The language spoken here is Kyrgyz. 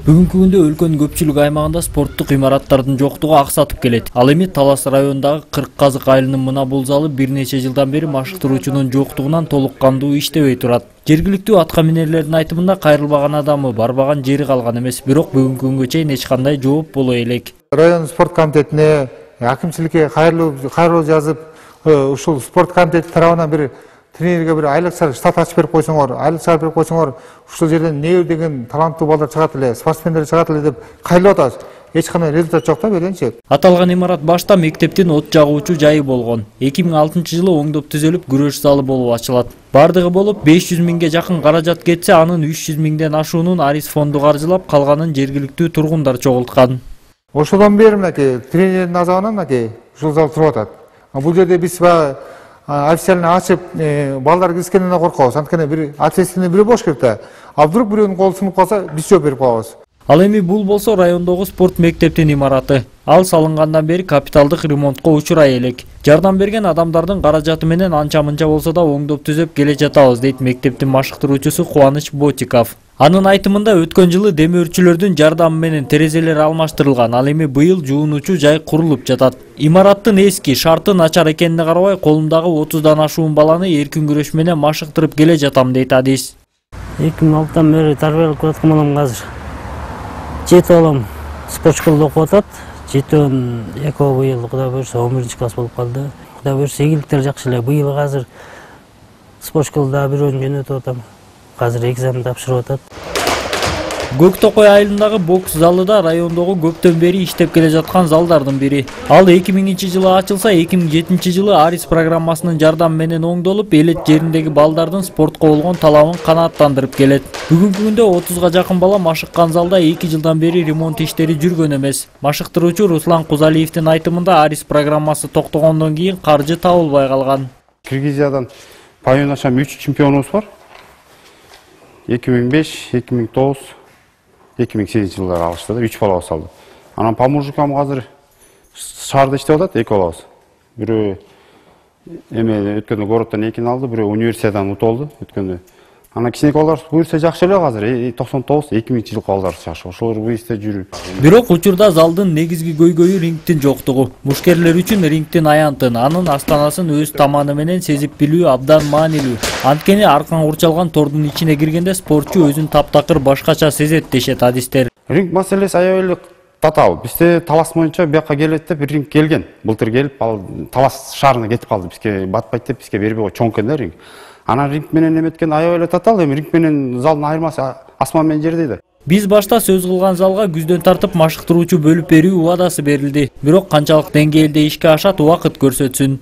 Бүгүнкү күндө өлкөнүн көпчүлүк аймагында спорттук имараттардын жоктугу аксатып келет. Ал эми Талас районундагы 40 казык айылынын мына бул залы бир нече жылдан бери машыктыруучунун жоктугунан толук кандуу иштебей турат. Жергиликтүү атка минерлердин айтымында кайрылбаган адамы барбаган жери калган эмес, бирок бүгүнкү күнгө чейин эч кандай жооп боло элек. Район спорт комитетине, акимчиликке кайрылуу жазып, ушул спорт комитети тарабынан бир тренерге бир айлык штат ачып берип койсоңор, ушул жерден Небир деген таланттуу балдар чыгат эле, спортсмендер чыгат эле деп кайрылып атабыз. Эч кандай результат жок да беренчи. Аталган имарат башта мектептин от жагуучу жайы болгон. 2006-жылы оңдоп түзөлүп күрөш залы болуп ачылат. Бардыгы болуп 500 миңге жакын каражат кетсе, анын 300 миңден ашуунун Арис фонду каржылап, калганын жергиликтүү тургундар чогулткан. Ошодон бери мынакей тренердин азабынан мынакей ушул зал туруп атат. Бул жерде биз официально ачып, балдар киришкенден коркобуз. Анткени бир ответственный бирөө болуш керек да. А вдруг бирөөнүн колу сынып калса, биз жооп берип калабыз. Ал эми бул болсо райондогу спорт мектептин имараты. Ал салынгандан бери капиталдык ремонтко учурай элек. Жардам берген адамдардын каражаты менен анча-мынча болсо да оңдоп түзөп келе жатабыз, дейт мектептин машыктыруучусу Кубаныч Ботиков. Анын айтымында өткөн жылы демөөрчүлөрдүн жардамы менен терезелер алмаштырылган, ал эми быйыл жуунуучу жай курулуп жатат. Имараттын эски, шарты начар экенине карабай, колумдагы 30дан ашуун баланы эркин күрөш менен машыктырып келе жатам, дейт Адис. 2006-тан бери тарбиялап аткан балам азыр. 7 балам спорт школада окуп атат. 7-өн экөө быйыл Кудай буюрса 11-класс болуп калды. Кудай буюрса ийгиликтер жакшы эле. Быйыл азыр спорт школада бирөөнү жөнөтүп атам. Азыр экзамен тапшырып атат. Көк Токой айылындагы бокс залы да райондогу көптөн бери иштеп келе жаткан залдардын бири. Ал 2000-жылы ачылса, 2007-жылы Арис программасынын жардамы менен оңдолуп, элет жериндеги балдардын спортко болгон талабын канааттандырып келет. Бүгүнкү күндө 30га жакын бала машыккан залда 2 жылдан бери ремонт иштери жүргөн эмес. Машыктыруучу Руслан Кузалиевдин айтымында Арис программасы токтогондон кийин каржы табылбай калган. Кыргызиядан паен ашам 3 чемпионубуз бар. 2005, 2009, 2008 жылдары алышты да, 3 балабыз алды. Анан Помужикам азыр шаарда иштеп атат, 2 балабыз. Бирөө эме өткөндө городдон 2-ни алды, бирөө университеттен утуп алды өткөндө. Анан кичинекей балдар буюрса жакшы эле азыр, 99, 2000-жылкы балдар жакшы. Ошолор буюрса жүрүп. Бирок учурда залдын негизги көйгөйү рингтин жоктугу. Мушкерлер үчүн рингтин аянтын, анын астанасын өз таманы менен сезип билүү абдан маанилүү. Анткени аркан курчалган тордун ичине киргенде спортчу өзүн таптакыр башкача сезет, дешет адистер. Ринг маселеси аябай эле татаал. Бизде Талас боюнча бияка келет деп ринг келген. Былтыр келип, ал Талас шаарына кетип калды. Бизге батпайт деп бизге бербей чоң экен да ринг. Анан ринг менен эметкен аябай эле татаал, эми ринг менен залдын айырмасы асман менен жер дейт. Биз башта сөз кылган залга күздөн тартып машыктыруучу бөлүп берүү убадасы берилди. Бирок канчалык деңгээлде ишке ашат, убакыт көрсөтсүн.